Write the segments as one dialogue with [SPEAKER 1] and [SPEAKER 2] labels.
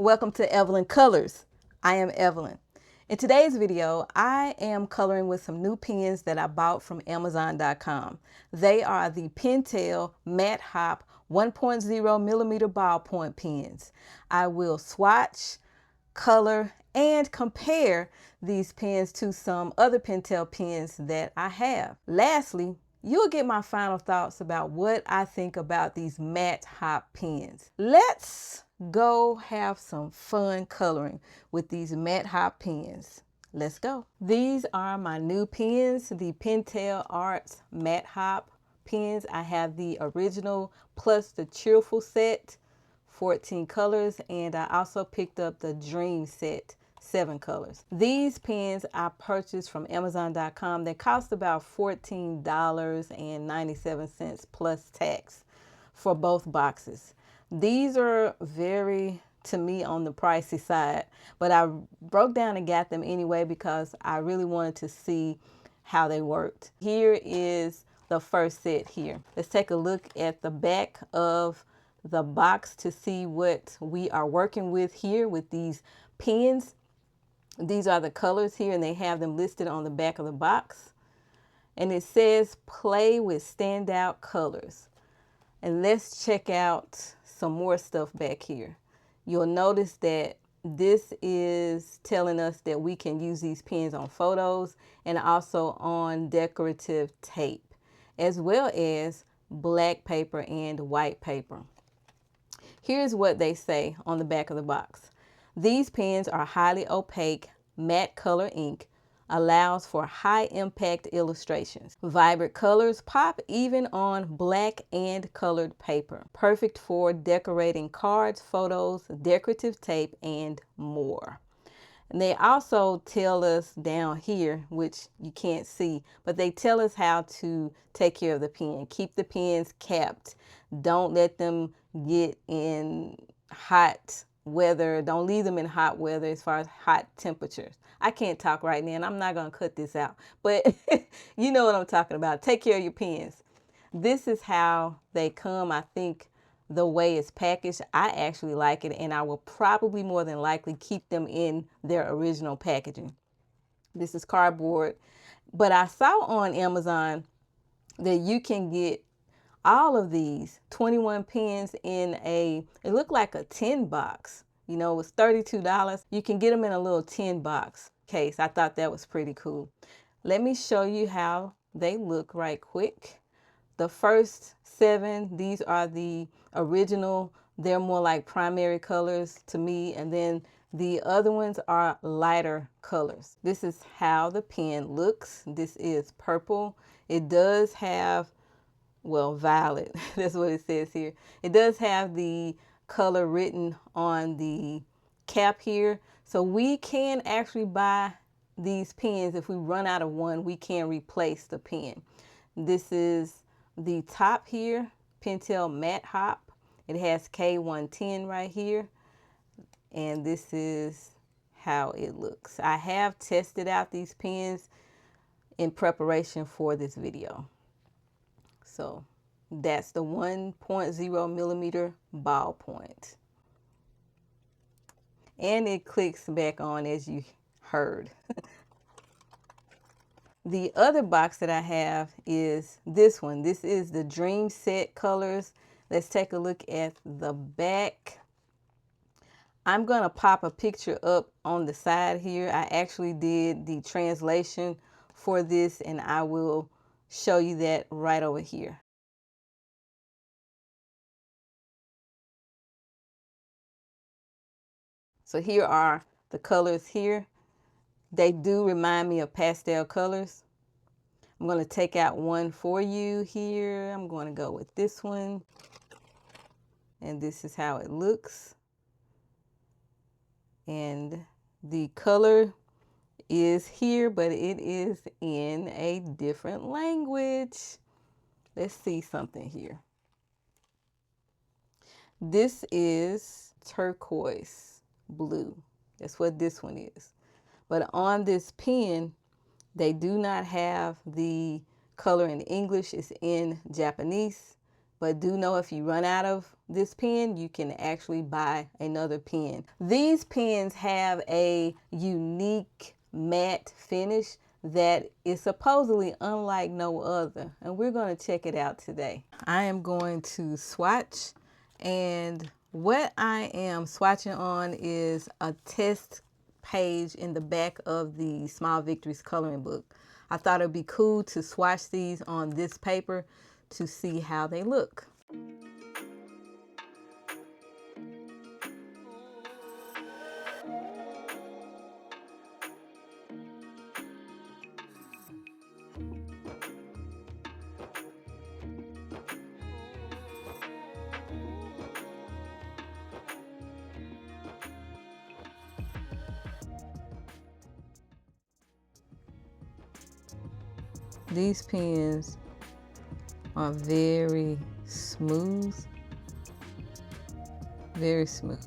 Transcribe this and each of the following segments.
[SPEAKER 1] Welcome to Evelyn Colors. I am Evelyn. In today's video, I am coloring with some new pens that I bought from Amazon.com. They are the Pentel Matte Hop 1.0 millimeter ballpoint pens. I will swatch, color, and compare these pens to some other Pentel pens that I have. Lastly, you'll get my final thoughts about what I think about these Matte Hop pens. Let's go have some fun coloring with these Matte Hop pens. Let's go. These are my new pens, the Pentel Arts Matte Hop pens. I have the original plus the cheerful set, 14 colors, and I also picked up the Dream set, 7 colors. These pens I purchased from Amazon.com. They cost about $14.97 plus tax for both boxes. These are very, to me, on the pricey side, but I broke down and got them anyway because I really wanted to see how they worked. Here is the first set here. Let's take a look at the back of the box to see what we are working with here with these pens. These are the colors here, and they have them listed on the back of the box. And it says play with standout colors. And let's check out some more stuff back here. You'll notice that this is telling us that we can use these pens on photos and also on decorative tape, as well as black paper and white paper. Here's what they say on the back of the box. These pens are highly opaque, matte color ink, allows for high impact illustrations. Vibrant colors pop even on black and colored paper. Perfect for decorating cards, photos, decorative tape, and more. And they also tell us down here, which you can't see, but they tell us how to take care of the pen. Keep the pens capped. Don't let them get in hot weather. Don't leave them in hot weather as far as hot temperatures. I can't talk right now and I'm not going to cut this out, but you know what I'm talking about. Take care of your pens. This is how they come. I think the way it's packaged, I actually like it, and I will probably more than likely keep them in their original packaging. This is cardboard, but I saw on Amazon that you can get all of these 21 pens in it looked like a 10 box. You know, it was $32. You can get them in a little 10 box case. I thought that was pretty cool. Let me show you how they look right quick. The first 7, these are the original. They're more like primary colors to me. And then the other ones are lighter colors. This is how the pen looks. This is purple. It does have, well, violet. That's what it says here. It does have the color written on the cap here. So we can actually buy these pens. If we run out of one, we can replace the pen. This is the top here, Pentel Matte Hop. It has K110 right here. And this is how it looks. I have tested out these pens in preparation for this video. So that's the 1.0 millimeter ballpoint. And it clicks back on as you heard. The other box that I have is this one. This is the Dream set colors. Let's take a look at the back. I'm going to pop a picture up on the side here. I actually did the translation for this, and I will show you that right over here. So here are the colors here. They do remind me of pastel colors. I'm going to take out one for you here. I'm going to go with this one. And this is how it looks. And the color is here, but it is in a different language. Let's see something here. This is turquoise blue. That's what this one is. But on this pen, they do not have the color in English. It's in Japanese. But do know if you run out of this pen, you can actually buy another pen. These pens have a unique matte finish that is supposedly unlike no other, and we're going to check it out today. I am going to swatch, and what I am swatching on is a test page in the back of the Small Victories coloring book. I thought it'd be cool to swatch these on this paper to see how they look. These pens are very smooth, very smooth.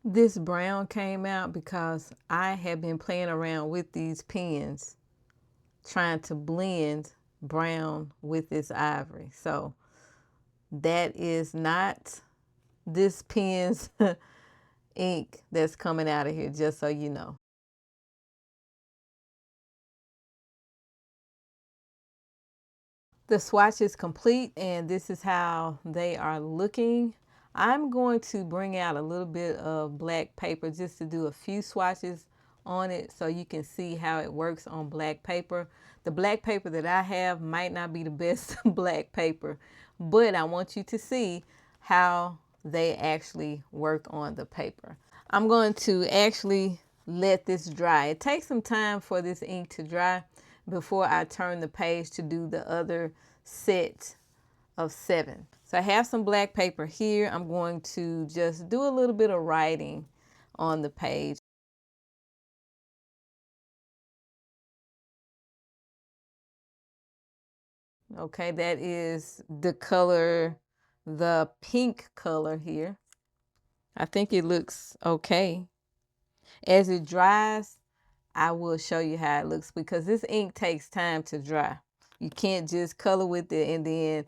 [SPEAKER 1] This brown came out because I have been playing around with these pens trying to blend brown with this ivory. So that is not this pen's ink that's coming out of here, just so you know. The swatch is complete, and this is how they are looking. I'm going to bring out a little bit of black paper just to do a few swatches on it so you can see how it works on black paper. The black paper that I have might not be the best black paper, but I want you to see how they actually work on the paper. I'm going to actually let this dry. It takes some time for this ink to dry before I turn the page to do the other set of 7. So I have some black paper here. I'm going to just do a little bit of writing on the page. Okay, that is the color, the pink color here. I think it looks okay. As it dries, I will show you how it looks because this ink takes time to dry. You can't just color with it and then,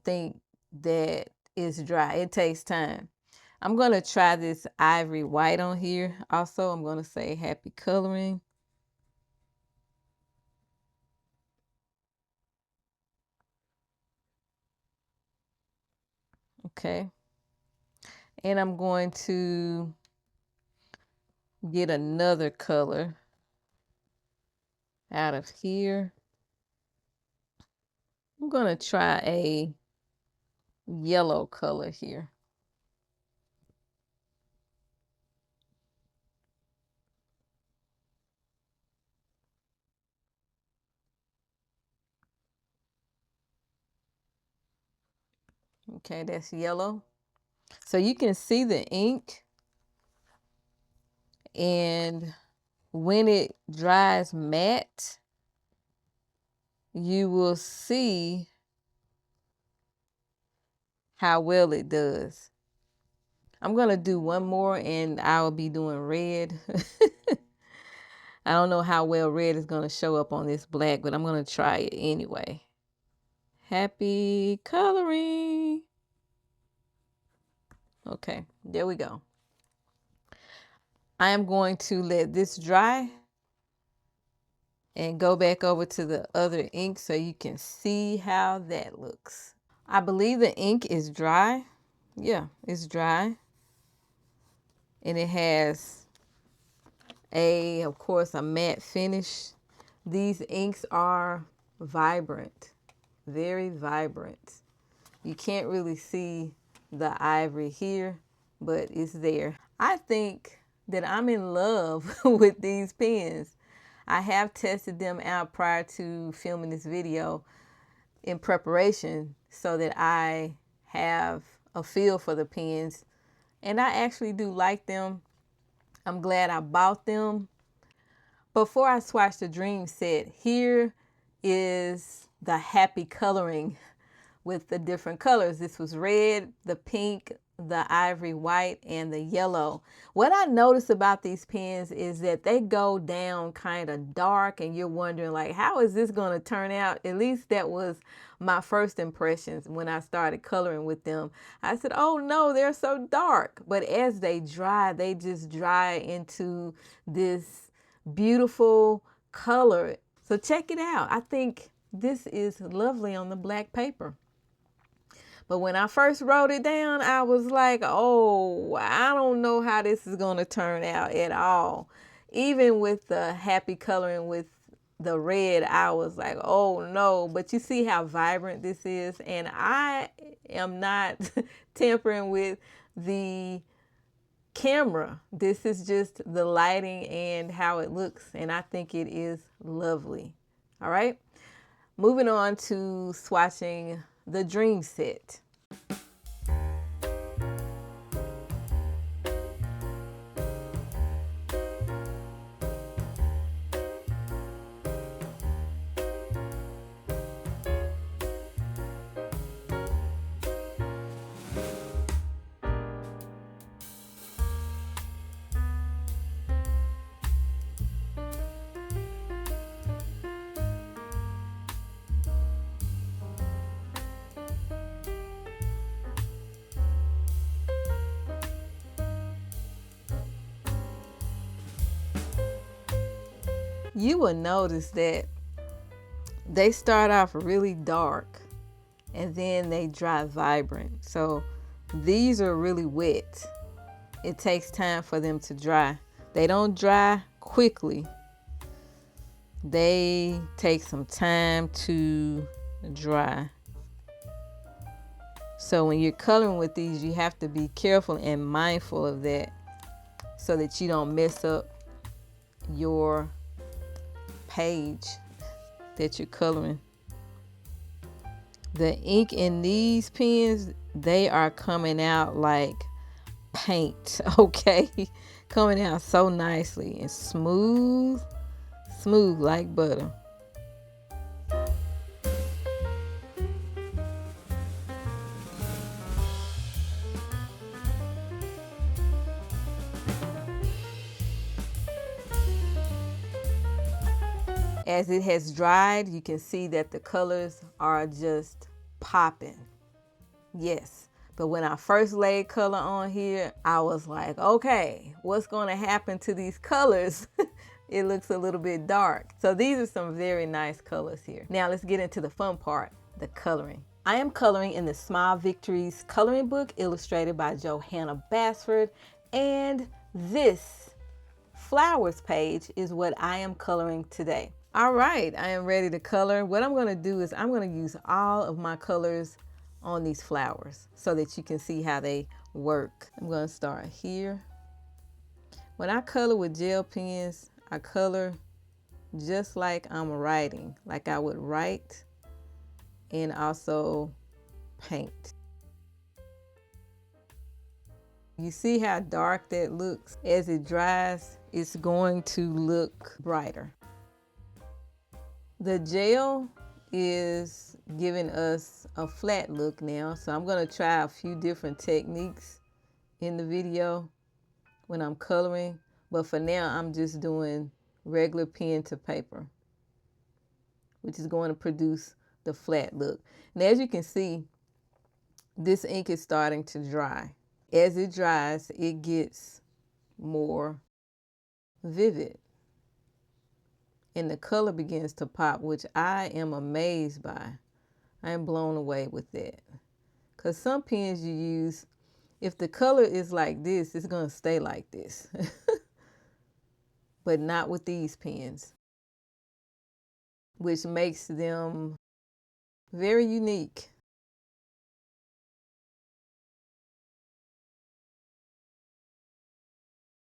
[SPEAKER 1] think that it's dry. It takes time. I'm going to try this ivory white on here. Also, I'm going to say happy coloring. Okay. And I'm going to get another color out of here. I'm going to try a yellow color here. Okay, that's yellow. So you can see the ink And when it dries matte, you will see how well it does. I'm gonna do one more and I'll be doing red. I don't know how well red is gonna show up on this black, but I'm gonna try it anyway. Happy coloring. Okay, there we go. I am going to let this dry and go back over to the other ink so you can see how that looks. I believe the ink is dry. Yeah, it's dry. And it has of course, a matte finish. These inks are vibrant, very vibrant. You can't really see the ivory here, but it's there. I think that I'm in love with these pens. I have tested them out prior to filming this video in preparation so that I have a feel for the pens, and I actually do like them. I'm glad I bought them. Before I swatch the Dream set, here is the happy coloring with the different colors. This was red, the pink, the ivory white, and the yellow. What I notice about these pens is that they go down kind of dark, and you're wondering, like, how is this going to turn out? At least that was my first impressions when I started coloring with them. I said, oh no, they're so dark. But as they dry, they just dry into this beautiful color. So check it out. I think this is lovely on the black paper. But when I first wrote it down, I was like, oh, I don't know how this is going to turn out at all. Even with the happy coloring with the red, I was like, oh no. But you see how vibrant this is. And I am not tampering with the camera. This is just the lighting and how it looks. And I think it is lovely. All right. Moving on to swatching the Dream set. You will notice that they start off really dark and then they dry vibrant. So these are really wet. It takes time for them to dry. They don't dry quickly. They take some time to dry. So when you're coloring with these, you have to be careful and mindful of that so that you don't mess up your page that you're coloring. The ink in these pens, they are coming out like paint, okay? Coming out so nicely and smooth like butter. As it has dried, you can see that the colors are just popping. Yes, but when I first laid color on here, I was like, okay, what's going to happen to these colors? It looks a little bit dark. So these are some very nice colors here. Now let's get into the fun part, the coloring. I am coloring in the Small Victories coloring book illustrated by Johanna Basford, and this flowers page is what I am coloring today. All right, I am ready to color. What I'm going to do is I'm going to use all of my colors on these flowers so that you can see how they work. I'm going to start here. When I color with gel pens, I color just like I'm writing, like I would write and also paint. You see how dark that looks? As it dries, it's going to look brighter. The gel is giving us a flat look now, so I'm going to try a few different techniques in the video when I'm coloring, but for now I'm just doing regular pen to paper, which is going to produce the flat look. And as you can see, this ink is starting to dry. As it dries, it gets more vivid and the color begins to pop, which I am amazed by. I am blown away with that. Because some pens you use, if the color is like this, it's going to stay like this. But not with these pens, which makes them very unique.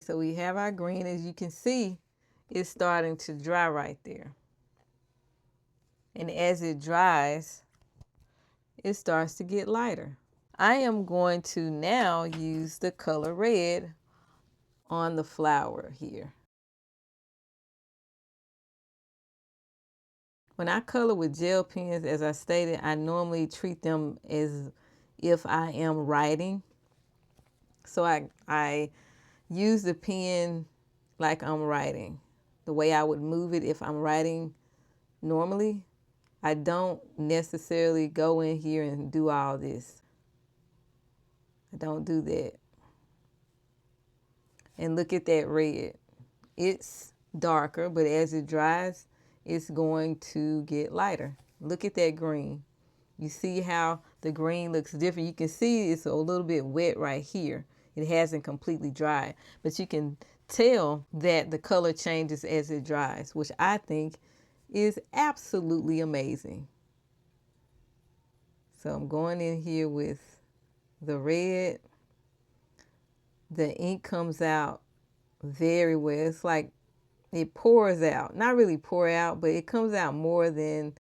[SPEAKER 1] So we have our green. As you can see, it's starting to dry right there. And as it dries, it starts to get lighter. I am going to now use the color red on the flower here. When I color with gel pens, as I stated, I normally treat them as if I am writing. So I use the pen like I'm writing. The way I would move it if I'm writing normally. I don't necessarily go in here and do all this. I don't do that. And look at that red. It's darker, but as it dries, it's going to get lighter. Look at that green. You see how the green looks different. You can see it's a little bit wet right here. It hasn't completely dried, but you can tell that the color changes as it dries, which I think is absolutely amazing. So I'm going in here with the red. The ink comes out very well. It's like it pours out. Not really pour out, but it comes out more than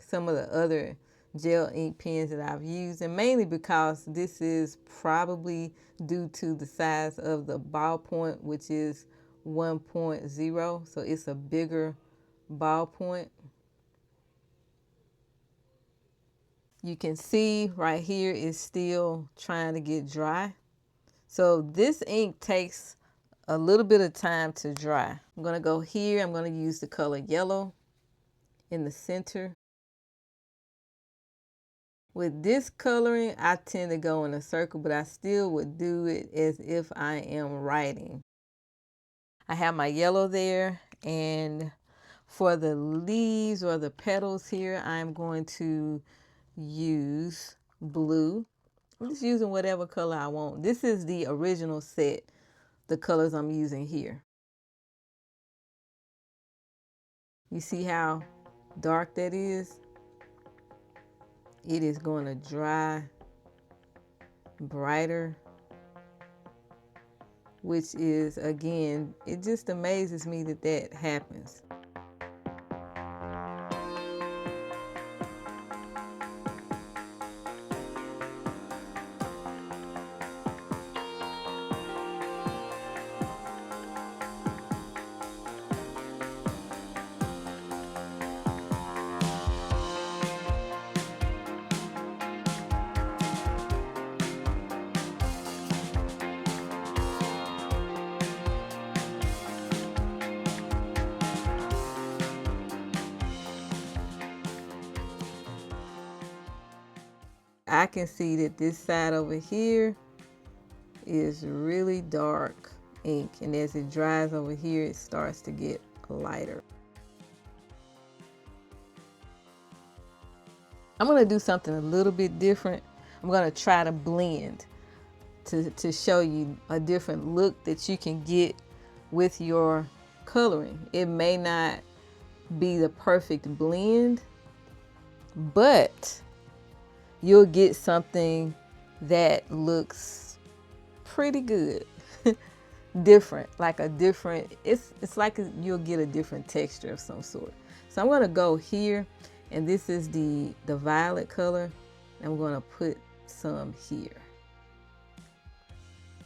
[SPEAKER 1] some of the other gel ink pens that I've used, and mainly because this is probably due to the size of the ballpoint, which is 1.0, so it's a bigger ballpoint. You can see right here it's still trying to get dry. So this ink takes a little bit of time to dry. I'm going to go here. I'm going to use the color yellow in the center. With this coloring, I tend to go in a circle, but I still would do it as if I am writing. I have my yellow there, and for the leaves or the petals here, I'm going to use blue. I'm just using whatever color I want. This is the original set, the colors I'm using here. You see how dark that is? It is going to dry brighter, which is, again, it just amazes me that that happens. I can see that this side over here is really dark ink, and as it dries over here, it starts to get lighter. I'm going to do something a little bit different. I'm going to try to blend to show you a different look that you can get with your coloring. It may not be the perfect blend, but you'll get something that looks pretty good. Different, like a different, it's like you'll get a different texture of some sort. So I'm going to go here, and this is the violet color. I'm going to put some here.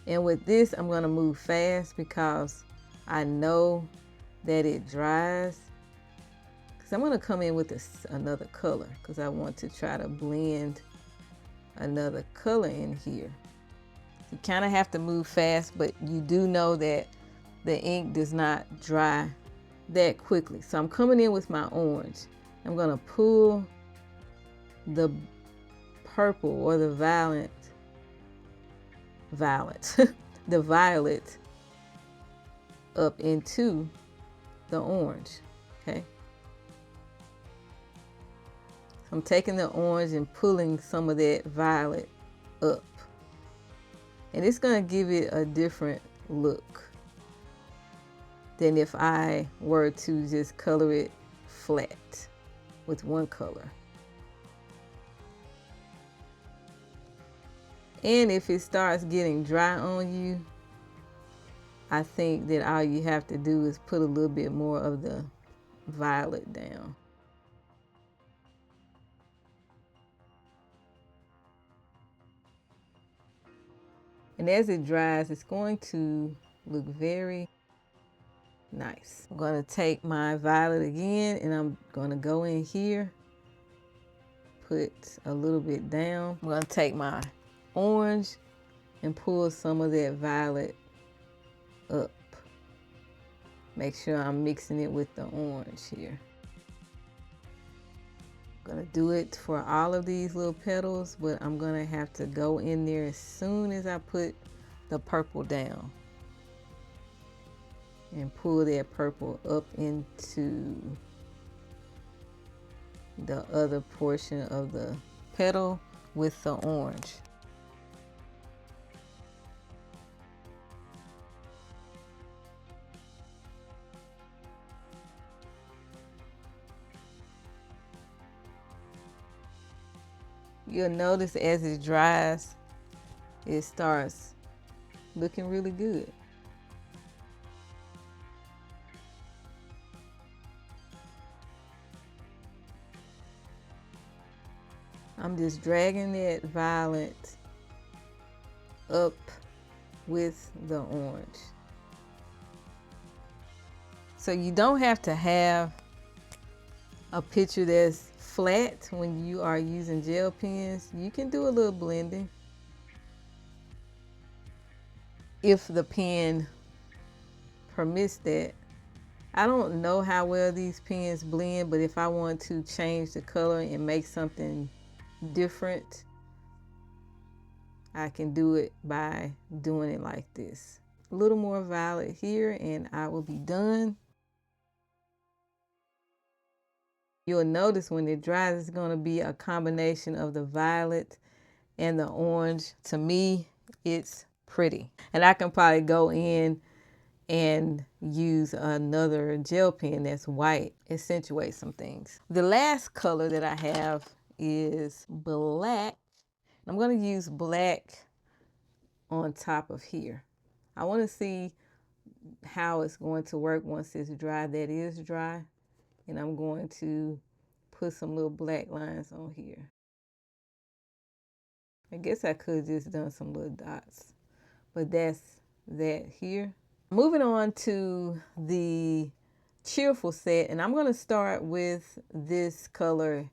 [SPEAKER 1] And with this, I'm gonna move fast because I know that it dries. Because I'm gonna come in with another color because I want to try to blend another color in here. You kind of have to move fast, but you do know that the ink does not dry that quickly. So I'm coming in with my orange. I'm gonna pull the purple or the violet, the violet up into the orange, okay? I'm taking the orange and pulling some of that violet up. And it's gonna give it a different look than if I were to just color it flat with one color. And if it starts getting dry on you, I think that all you have to do is put a little bit more of the violet down. And as it dries, it's going to look very nice. I'm going to take my violet again and I'm going to go in here, put a little bit down. I'm going to take my orange and pull some of that violet up. Make sure I'm mixing it with the orange here. I'm gonna do it for all of these little petals, but I'm gonna have to go in there as soon as I put the purple down and pull that purple up into the other portion of the petal with the orange. You'll notice as it dries, it starts looking really good. I'm just dragging that violet up with the orange. So you don't have to have a picture that's flat when you are using gel pens. You can do a little blending if the pen permits that. I don't know how well these pens blend, but if I want to change the color and make something different, I can do it by doing it like this. A little more violet here and I will be done. You'll notice when it dries, it's going to be a combination of the violet and the orange. To me, it's pretty. And I can probably go in and use another gel pen that's white, accentuate some things. The last color that I have is black. I'm going to use black on top of here. I want to see how it's going to work once it's dry. That is dry. And I'm going to put some little black lines on here. I guess I could have just done some little dots, but that's that here. Moving on to the cheerful set, and I'm going to start with this color,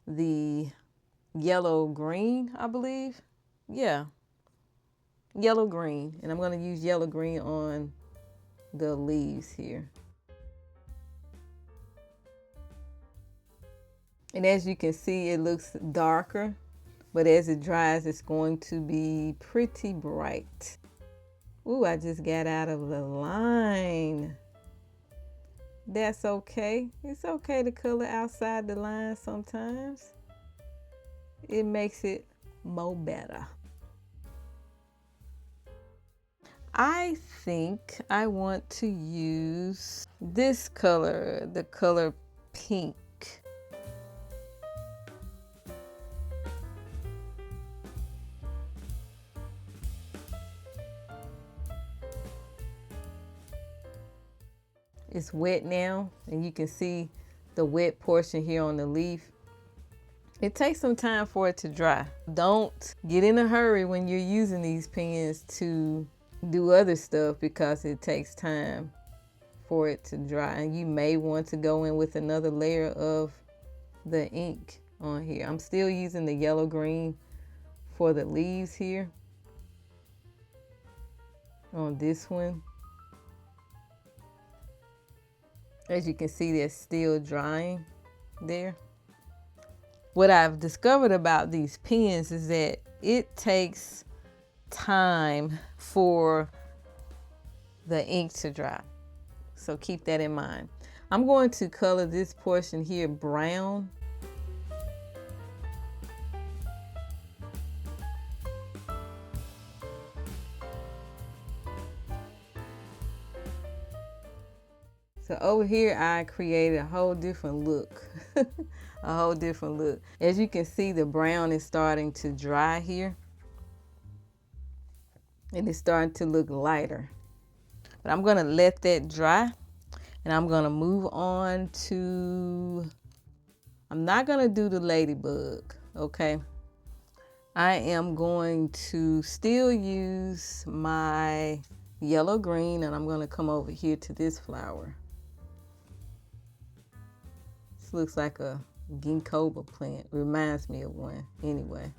[SPEAKER 1] the yellow green, I believe. Yeah, yellow green, and I'm going to use yellow green on the leaves here. And as you can see, it looks darker, but as it dries, it's going to be pretty bright. Ooh, I just got out of the line. That's okay. It's okay to color outside the line sometimes. It makes it more better. I think I want to use this color, the color pink. It's wet now, and you can see the wet portion here on the leaf. It takes some time for it to dry. Don't get in a hurry when you're using these pens to do other stuff because it takes time for it to dry. And you may want to go in with another layer of the ink on here. I'm still using the yellow green for the leaves here on this one. As you can see, they're still drying there. What I've discovered about these pens is that it takes time for the ink to dry. So keep that in mind. I'm going to color this portion here brown. So over here, I created a whole different look, a whole different look. As you can see, the brown is starting to dry here and it's starting to look lighter. But I'm gonna let that dry and I'm gonna move on to, I'm not gonna do the ladybug, okay? I am going to still use my yellow green and I'm gonna come over here to this flower. This looks like a ginkgo plant. Reminds me of one anyway.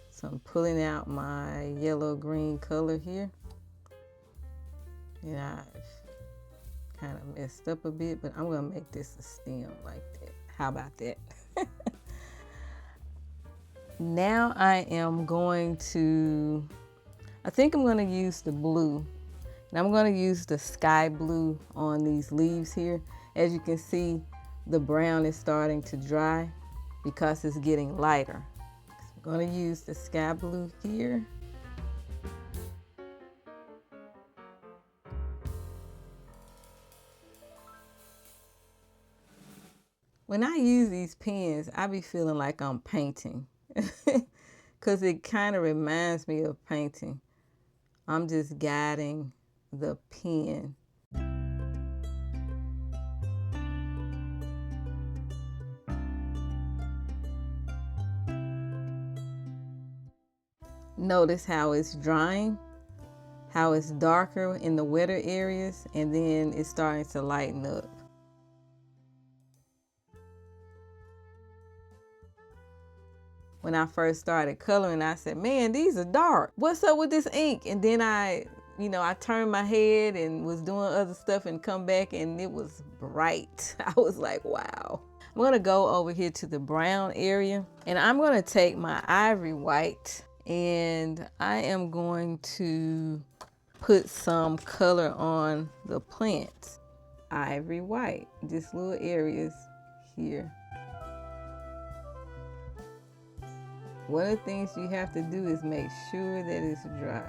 [SPEAKER 1] So I'm pulling out my yellow green color here. And I've kind of messed up a bit, but I'm gonna make this a stem like that. How about that? Now I am going to, I think I'm gonna use the blue. And I'm gonna use the sky blue on these leaves here. As you can see, the brown is starting to dry because it's getting lighter. So I'm going to use the sky blue here. When I use these pens, I be feeling like I'm painting because it kind of reminds me of painting. I'm just guiding the pen. Notice how it's drying, how it's darker in the wetter areas, and then it's starting to lighten up. When I first started coloring, I said, man, these are dark. What's up with this ink? And then I turned my head and was doing other stuff and come back and it was bright. I was like, wow. I'm gonna go over here to the brown area and I'm gonna take my ivory white and I am going to put some color on the plants. Ivory white, just little areas here. One of the things you have to do is make sure that it's dry.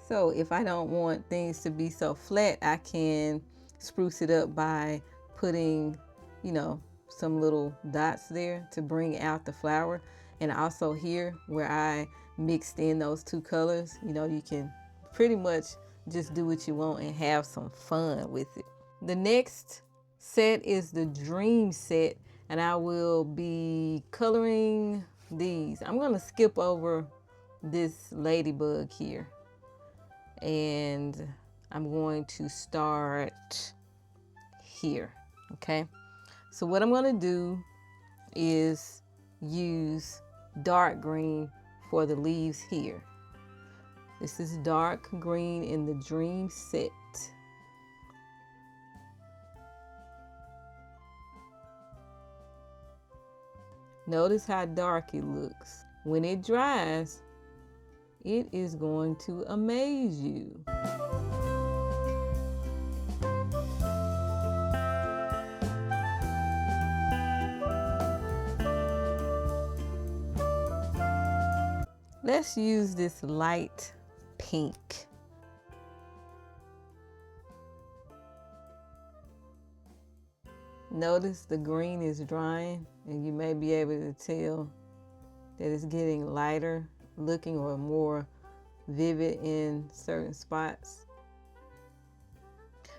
[SPEAKER 1] So if I don't want things to be so flat, I can spruce it up by putting, some little dots there to bring out the flower. And also here where I mixed in those two colors, you can pretty much just do what you want and have some fun with it. The next set is the dream set and I will be coloring these. I'm going to skip over this ladybug here. And I'm going to start here, okay? So what I'm gonna do is use dark green for the leaves here. This is dark green in the dream set. Notice how dark it looks. When it dries, it is going to amaze you. Let's use this light pink. Notice the green is drying and you may be able to tell that it's getting lighter looking or more vivid in certain spots.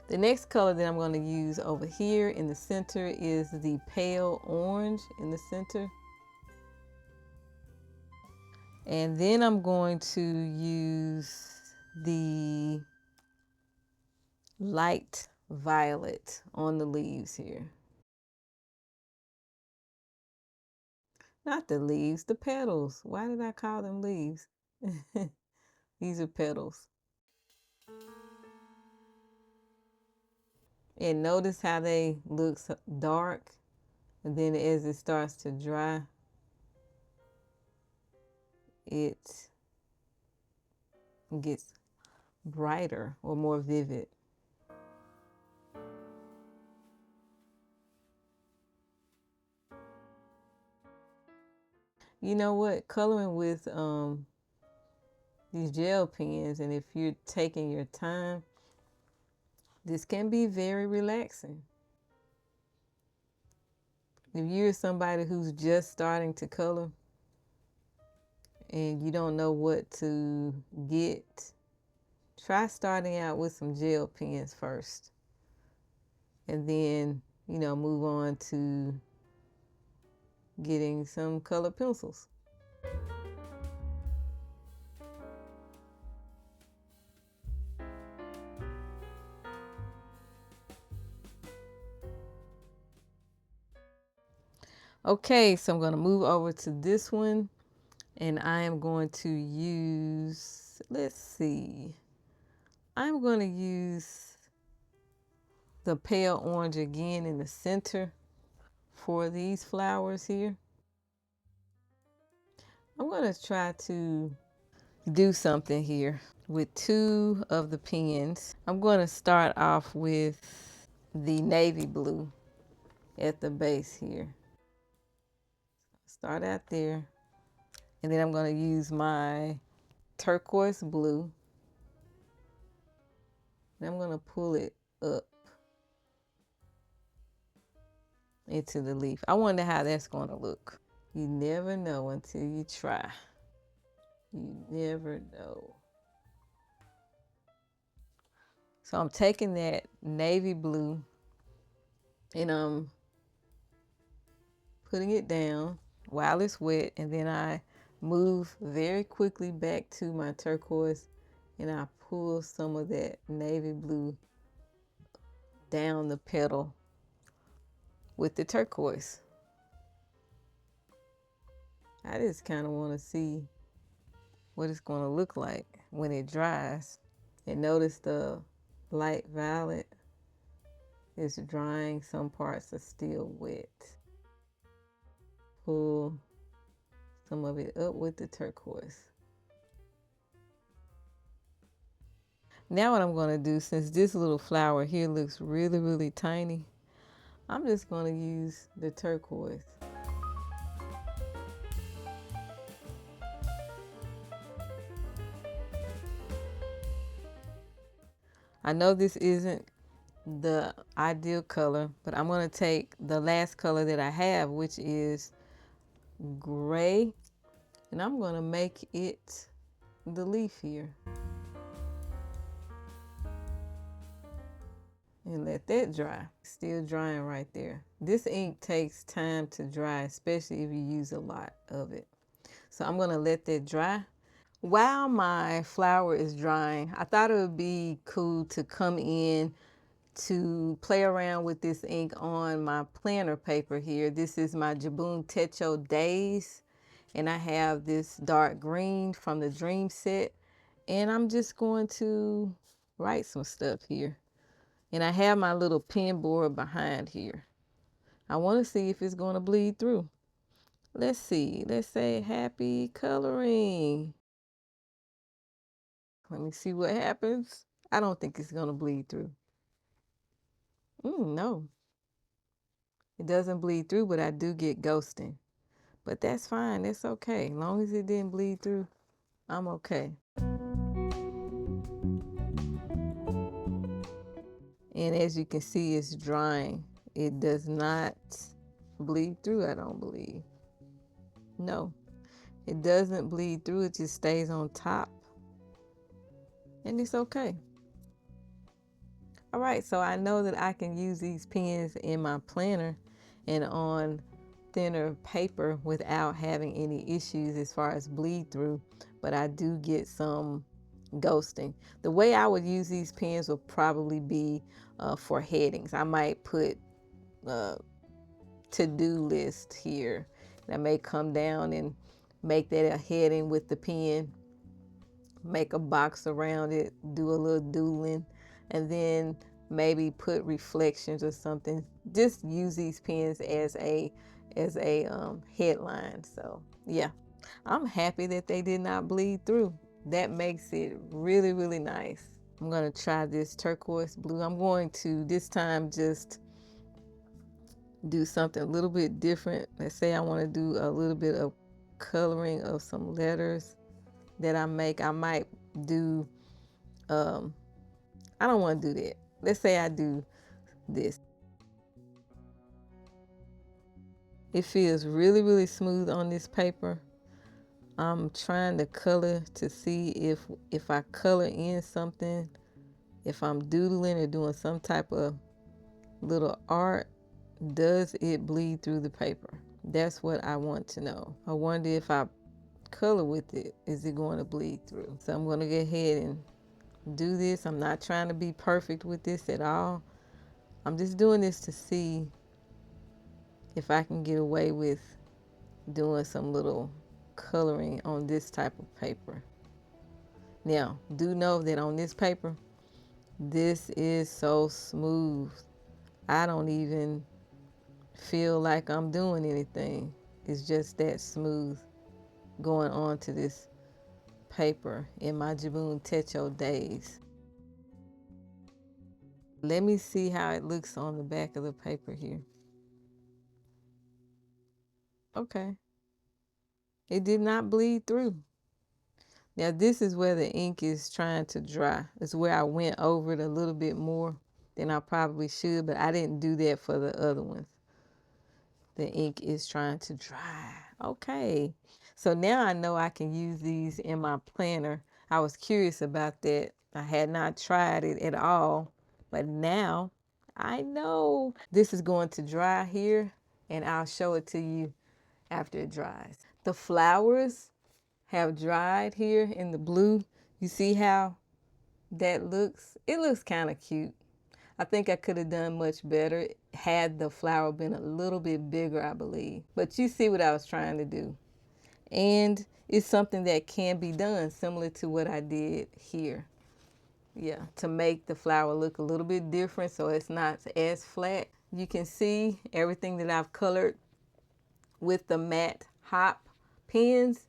[SPEAKER 1] The next color that I'm going to use over here in the center is the pale orange in the center. And then I'm going to use the light violet on the leaves here. Not the leaves, the petals. Why did I call them leaves? These are petals. And notice how they look dark, and then as it starts to dry, it gets brighter or more vivid. You know what? Coloring with these gel pens, and if you're taking your time, this can be very relaxing. If you're somebody who's just starting to color and you don't know what to get, try starting out with some gel pens first. And then, move on to getting some color pencils. Okay, so I'm going to move over to this one, and I am going to use, let's see, I'm going to use the pale orange again in the center for these flowers here. I'm going to try to do something here with two of the pens. I'm going to start off with the navy blue at the base here. Start out there, and then I'm going to use my turquoise blue, and I'm going to pull it up into the leaf. I wonder how that's going to look. You never know until you try. You never know. So I'm taking that navy blue and I'm putting it down while it's wet, and then I move very quickly back to my turquoise and I pull some of that navy blue down the petal with the turquoise. I just kind of want to see what it's going to look like when it dries. And notice the light violet is drying, some parts are still wet. Pull some of it up with the turquoise. Now what I'm going to do, since this little flower here looks really, really tiny, I'm just going to use the turquoise. I know this isn't the ideal color, but I'm going to take the last color that I have, which is gray, and I'm going to make it the leaf here. And let that dry. Still drying right there. This ink takes time to dry, especially if you use a lot of it. So I'm going to let that dry. While my flower is drying, I thought it would be cool to come in to play around with this ink on my planner paper here. This is my Jibun Techo Days, and I have this dark green from the Dream set, and I'm just going to write some stuff here. And I have my little pen board behind here. I want to see if it's going to bleed through. Let's see. Let's say happy coloring. Let me see what happens. I don't think it's going to bleed through. No. It doesn't bleed through, but I do get ghosting. But that's fine. That's okay. As long as it didn't bleed through, I'm okay. And as you can see, it's drying. It does not bleed through, I don't believe. No, it doesn't bleed through. It just stays on top. And it's okay. All right, so I know that I can use these pens in my planner and on thinner paper without having any issues as far as bleed through, but I do get some ghosting. The way I would use these pens will probably be for headings. I might put to-do list here. And I may come down and make that a heading with the pen, make a box around it, do a little doodling, and then maybe put reflections or something. Just use these pens as a headline. So yeah, I'm happy that they did not bleed through. That makes it really, really nice. I'm gonna try this turquoise blue. I'm going to this time just do something a little bit different. Let's say I want to do a little bit of coloring of some letters that I make. I might do I don't want to do that. Let's say I do this. It feels really, really smooth on this paper. I'm trying to color to see if I color in something, if I'm doodling or doing some type of little art, does it bleed through the paper? That's what I want to know. I wonder if I color with it, is it going to bleed through? So I'm going to go ahead and do this. I'm not trying to be perfect with this at all. I'm just doing this to see if I can get away with doing some little coloring on this type of paper. Now, do know that on this paper, this is so smooth. I don't even feel like I'm doing anything. It's just that smooth going on to this paper in my Jibun Techo Days. Let me see how it looks on the back of the paper here. Okay. It did not bleed through. Now this is where the ink is trying to dry. It's where I went over it a little bit more than I probably should, but I didn't do that for the other ones. The ink is trying to dry. Okay. So now I know I can use these in my planner. I was curious about that. I had not tried it at all, but now I know. This is going to dry here, and I'll show it to you after it dries. The flowers have dried here in the blue. You see how that looks? It looks kind of cute. I think I could have done much better had the flower been a little bit bigger, I believe. But you see what I was trying to do. And it's something that can be done similar to what I did here. Yeah, to make the flower look a little bit different so it's not as flat. You can see everything that I've colored with the Matte Hop pens.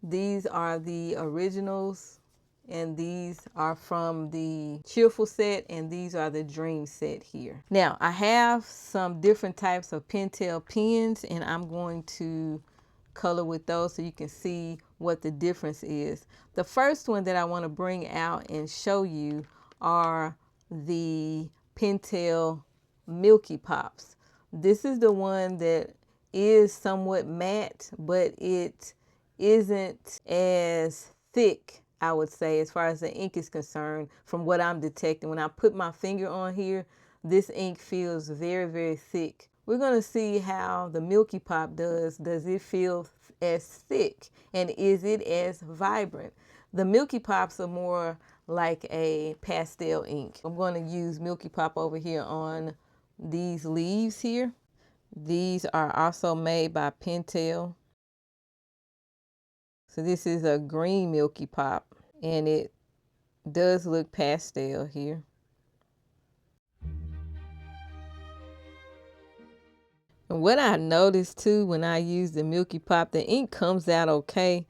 [SPEAKER 1] These are the originals, and these are from the Cheerful set, and these are the Dream set here. Now, I have some different types of Pentel pens, and I'm going to color with those so you can see what the difference is. The first one that I want to bring out and show you are the Pentel Milky Pops. This is the one that is somewhat matte, but it isn't as thick, I would say, as far as the ink is concerned, from what I'm detecting. When I put my finger on here, this ink feels very, very thick. We're going to see how the Milky Pop does. Does it feel as thick, and is it as vibrant? The Milky Pops are more like a pastel ink. I'm going to use Milky Pop over here on these leaves here. These are also made by Pentel. So this is a green Milky Pop, and it does look pastel here. And what I noticed too when I use the Milky Pop, the ink comes out okay.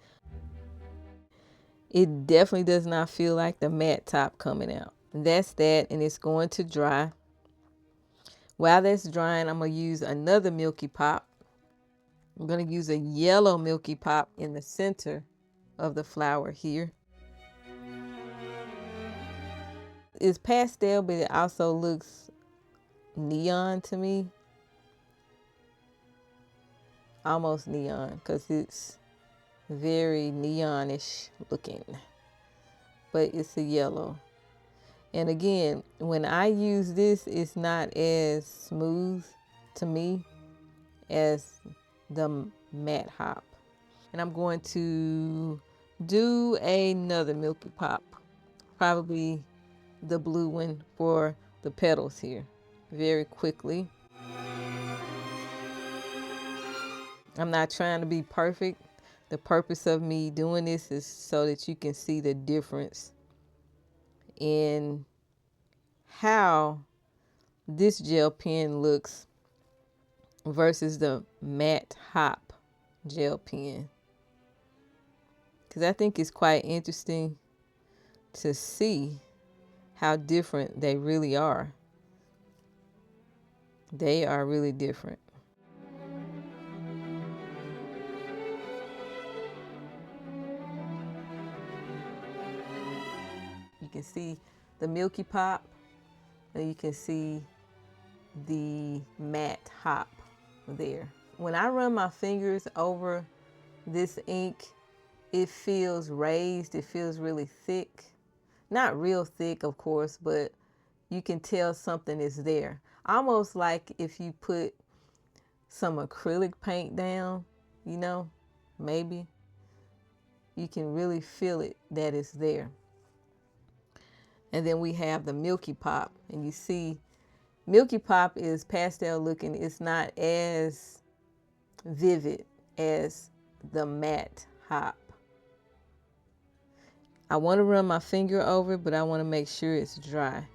[SPEAKER 1] It definitely does not feel like the matte top coming out. And that's that, and it's going to dry. While that's drying, I'm going to use another Milky Pop. I'm going to use a yellow Milky Pop in the center of the flower here. It's pastel, but it also looks neon to me. Almost neon, because it's very neonish looking. But it's a yellow. And again, when I use this, it's not as smooth to me as the Matte Hop. And I'm going to do another Milky Pop, probably the blue one for the petals here, very quickly. I'm not trying to be perfect. The purpose of me doing this is so that you can see the difference in how this gel pen looks versus the Mattehop gel pen. Because I think it's quite interesting to see how different they really are. They are really different. You can see the Milky Pop, and you can see the Matte Hop there. When I run my fingers over this ink, it feels raised. It feels really thick. Not real thick, of course, but you can tell something is there. Almost like if you put some acrylic paint down, you know, maybe you can really feel it that it's there. And then we have the Milky Pop, and you see Milky Pop is pastel looking. It's not as vivid as the Matte Hop. I want to run my finger over it, but I want to make sure it's dry.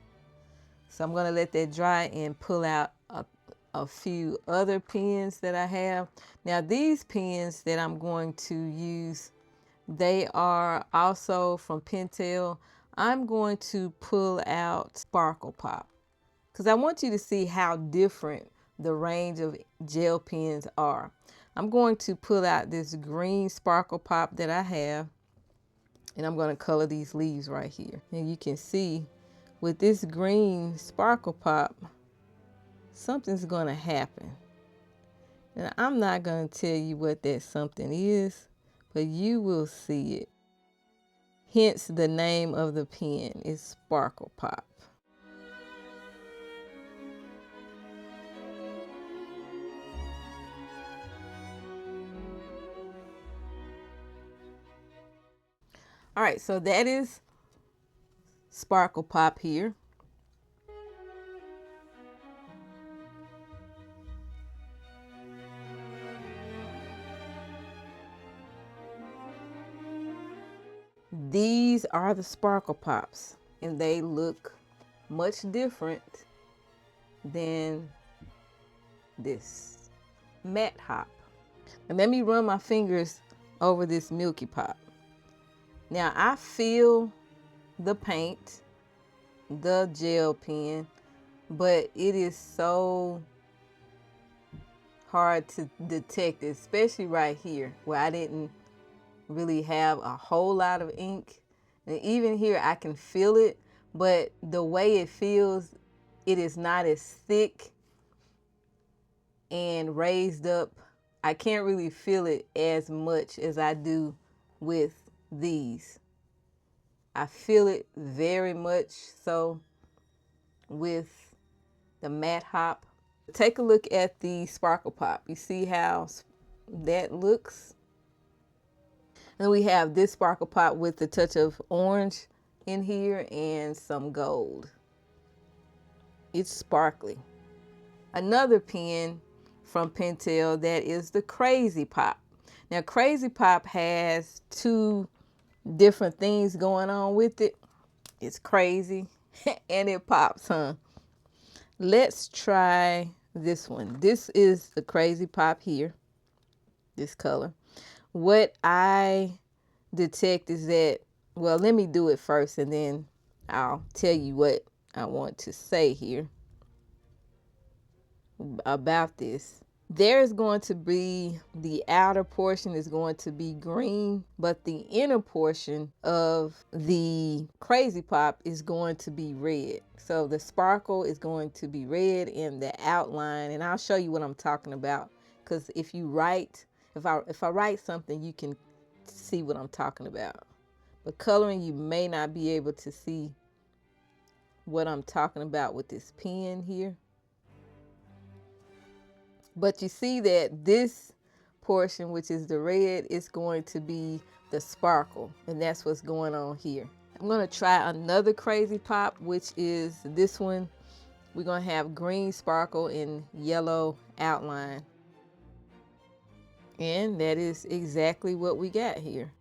[SPEAKER 1] So I'm going to let that dry and pull out a few other pens that I have. Now these pens that I'm going to use, they are also from Pentel. I'm going to pull out Sparkle Pop because I want you to see how different the range of gel pens are. I'm going to pull out this green Sparkle Pop that I have, and I'm going to color these leaves right here. And you can see with this green Sparkle Pop, something's going to happen. And I'm not going to tell you what that something is, but you will see it. Hence the name of the pen is Sparkle Pop. All right, so that is Sparkle Pop here. These are the Sparkle Pops, and they look much different than this Matte Hop. And let me run my fingers over this Milky Pop. Now I feel the paint, the gel pen, but it is so hard to detect, especially right here where I didn't really have a whole lot of ink. And even here I can feel it, but the way it feels, it is not as thick and raised up. I can't really feel it as much as I do with these. I feel it very much so with the Matte Hop. Take a look at the Sparkle Pop. You see how that looks? And we have this Sparkle Pop with a touch of orange in here and some gold. It's sparkly. Another pen from Pentel, that is the Crazy Pop. Now Crazy Pop has two different things going on with it. It's crazy and it pops, huh? Let's try this one. This is the Crazy Pop here, this color. What I detect is that, well, let me do it first and then I'll tell you what I want to say here about this. There's going to be, the outer portion is going to be green, but the inner portion of the Crazy Pop is going to be red. So the sparkle is going to be red in the outline, and I'll show you what I'm talking about, because if you write, if I write something, you can see what I'm talking about. But coloring, you may not be able to see what I'm talking about with this pen here. But you see that this portion, which is the red, is going to be the sparkle, and that's what's going on here. I'm going to try another crazy pop, which is this one. We're going to have green sparkle and yellow outline. And that is exactly what we got here.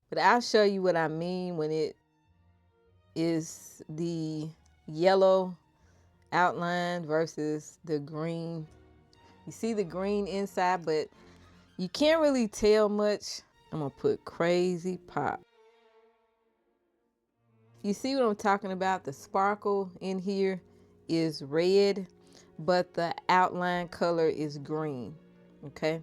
[SPEAKER 1] But I'll show you what I mean when it is the yellow outline versus the green. You see the green inside, but you can't really tell much. I'm gonna put crazy pop. You see what I'm talking about? The sparkle in here is red, but the outline color is green, okay?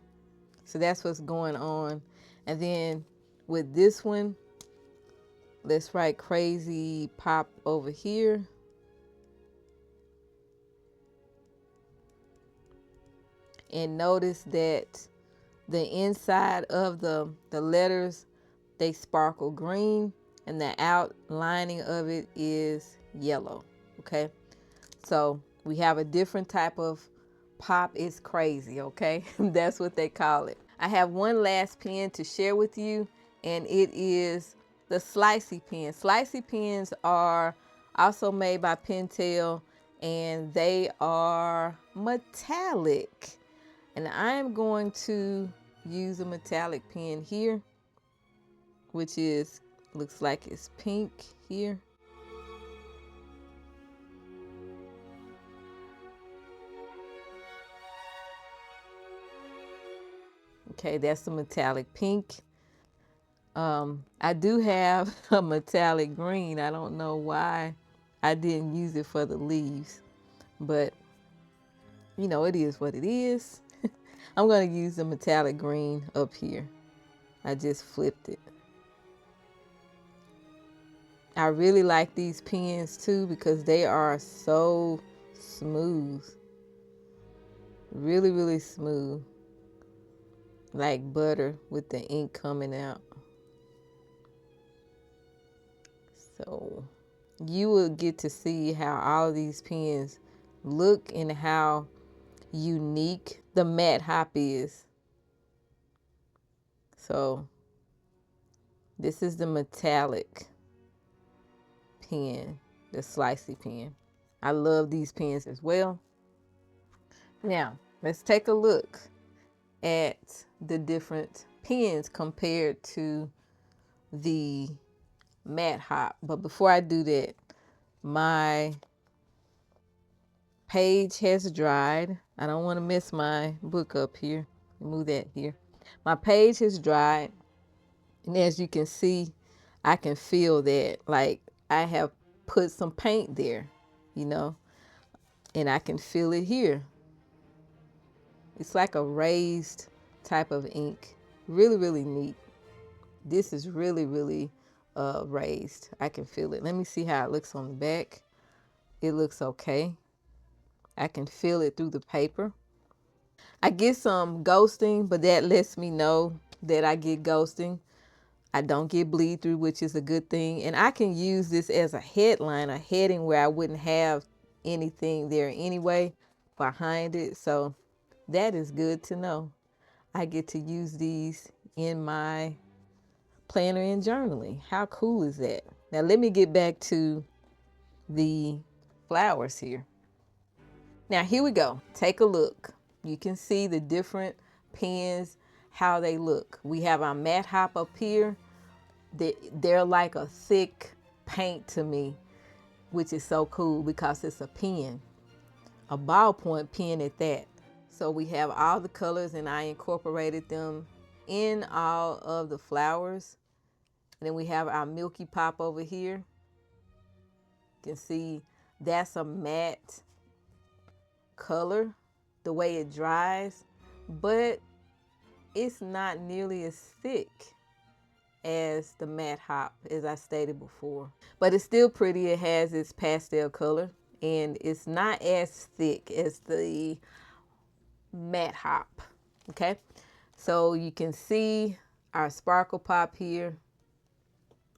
[SPEAKER 1] So that's what's going on. And then with this one, let's write crazy pop over here. And notice that the inside of the letters, they sparkle green, and the outlining of it is yellow, okay? So we have a different type of pop. It's crazy, okay? That's what they call it. I have one last pen to share with you, and it is the slicey pen. Slicey pens are also made by Pentel, and they are metallic. And I am going to use a metallic pen here, which is, looks like it's pink here. Okay, that's a metallic pink. I do have a metallic green. I don't know why I didn't use it for the leaves, but you know, it is what it is. I'm going to use the metallic green up here. I just flipped it. I really like these pens too because they are so smooth. Really, really smooth. Like butter with the ink coming out. So you will get to see how all of these pens look and how unique the Mattehop is. So this is the metallic pen, the slicey pen. I love these pens as well. Now let's take a look at the different pens compared to the Mattehop. But before I do that, my page has dried. I don't want to mess my book up here. Move that here. My page has dried, and as you can see, I can feel that like I have put some paint there, you know, and I can feel it here. It's like a raised type of ink. Really, really neat. This is really, really raised. I can feel it. Let me see how it looks on the back. It looks okay. I can feel it through the paper. I get some ghosting, but that lets me know that I get ghosting. I don't get bleed through, which is a good thing. And I can use this as a headline, a heading where I wouldn't have anything there anyway behind it. So that is good to know. I get to use these in my planner and journaling. How cool is that? Now let me get back to the flowers here. Now here we go. Take a look. You can see the different pens, how they look. We have our Mattehop up here. They're like a thick paint to me, which is so cool because it's a pen, a ballpoint pen at that. So we have all the colors, and I incorporated them in all of the flowers. And then we have our Milky Pop over here. You can see that's a matte color, the way it dries, but it's not nearly as thick as the Mattehop, as I stated before. But it's still pretty. It has its pastel color, and it's not as thick as the Mattehop. Okay, so you can see our Sparkle Pop here,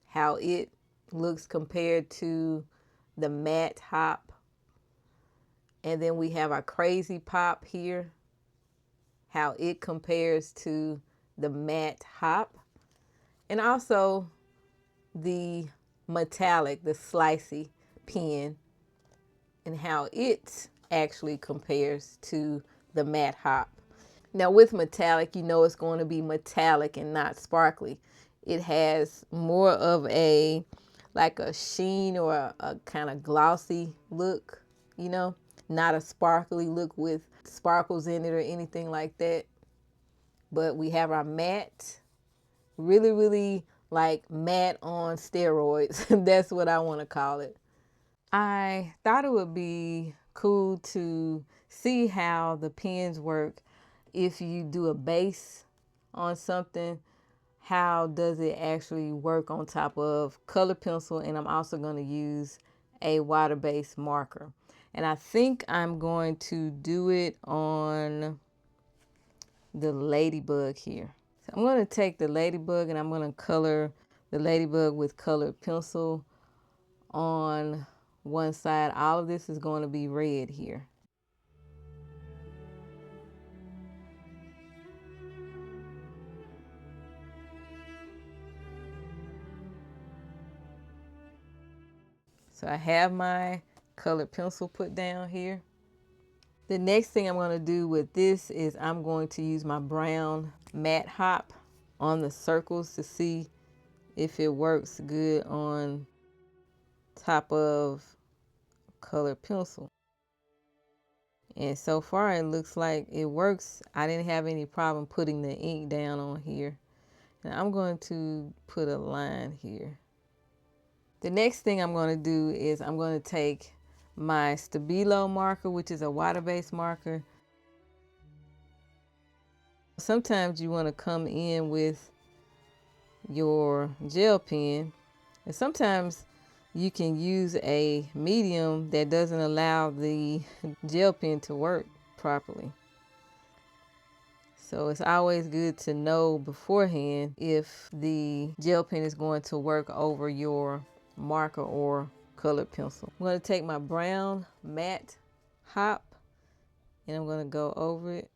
[SPEAKER 1] how it looks compared to the matte hop. And then we have our crazy pop here, how it compares to the matte hop. And also the metallic, the slicey pen, and how it actually compares to the matte hop. Now with metallic, you know it's going to be metallic and not sparkly. It has more of a, like a sheen or a kind of glossy look, you know, not a sparkly look with sparkles in it or anything like that. But we have our matte, really, really like matte on steroids. That's what I want to call it. I thought it would be cool to see how the pens work if you do a base on something. How does it actually work on top of color pencil? And I'm also going to use a water-based marker. And I think I'm going to do it on the ladybug here. So I'm going to take the ladybug and I'm going to color the ladybug with colored pencil on one side. All of this is going to be red here. So I have my colored pencil put down here. The next thing I'm going to do with this is I'm going to use my brown matte hop on the circles to see if it works good on top of colored pencil. And so far it looks like it works. I didn't have any problem putting the ink down on here. And I'm going to put a line here. The next thing I'm going to do is I'm going to take my Stabilo marker, which is a water-based marker. Sometimes you want to come in with your gel pen, and sometimes you can use a medium that doesn't allow the gel pen to work properly. So it's always good to know beforehand if the gel pen is going to work over your marker or colored pencil. I'm going to take my brown matte hop and I'm going to go over it,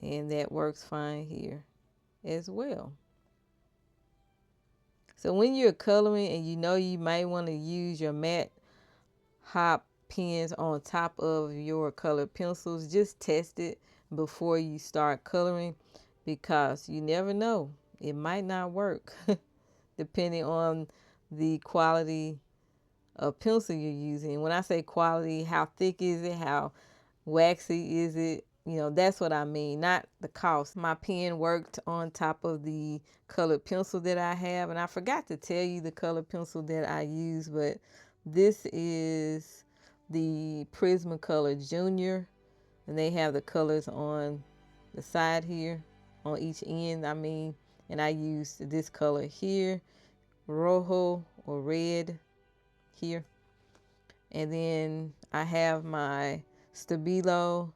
[SPEAKER 1] and that works fine here as well. So when you're coloring and you know you might want to use your matte hop pens on top of your colored pencils, just test it before you start coloring, because you never know, it might not work depending on the quality of pencil you're using. When I say quality, how thick is it, how waxy is it, you know, that's what I mean, not the cost. My pen worked on top of the colored pencil that I have, and I forgot to tell you the colored pencil that I use, but this is the Prismacolor Junior, and they have the colors on the side here, on each end, I mean, and I used this color here, rojo or red here. And then I have my Stabilo,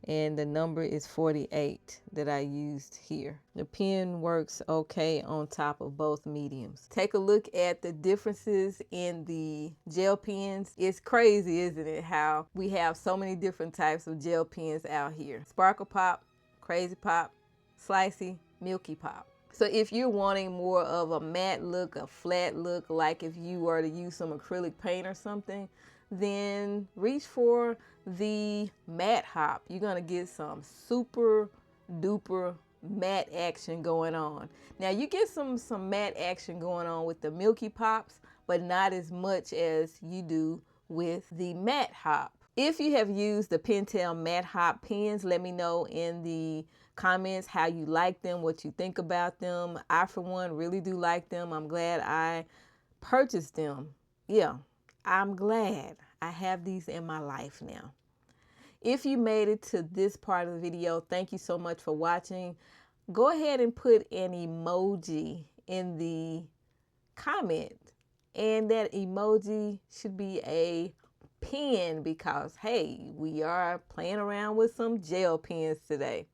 [SPEAKER 1] and the number is 48 that I used here. The pen works okay on top of both mediums. Take a look at the differences in the gel pens. It's crazy, isn't it, how we have so many different types of gel pens out here. Sparkle Pop, Crazy Pop, Slicey, Milky Pop. So if you're wanting more of a matte look, a flat look, like if you were to use some acrylic paint or something, then reach for the matte hop. You're gonna get some super duper matte action going on. Now you get some matte action going on with the Milky Pops, but not as much as you do with the matte hop. If you have used the Pentel Matte Hop pens, let me know in the comments how you like them, what you think about them. I, for one, really do like them. I'm glad I purchased them. Yeah, I'm glad I have these in my life now. If you made it to this part of the video, thank you so much for watching. Go ahead and put an emoji in the comment, and that emoji should be a pen, because hey, we are playing around with some gel pens today.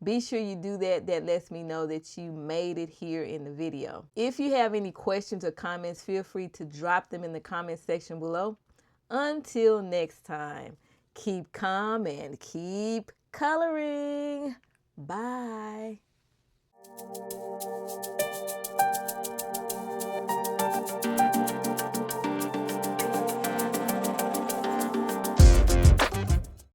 [SPEAKER 1] Be sure you do that. That lets me know that you made it here in the video. If you have any questions or comments, feel free to drop them in the comment section below. Until next time, keep calm and keep coloring. Bye.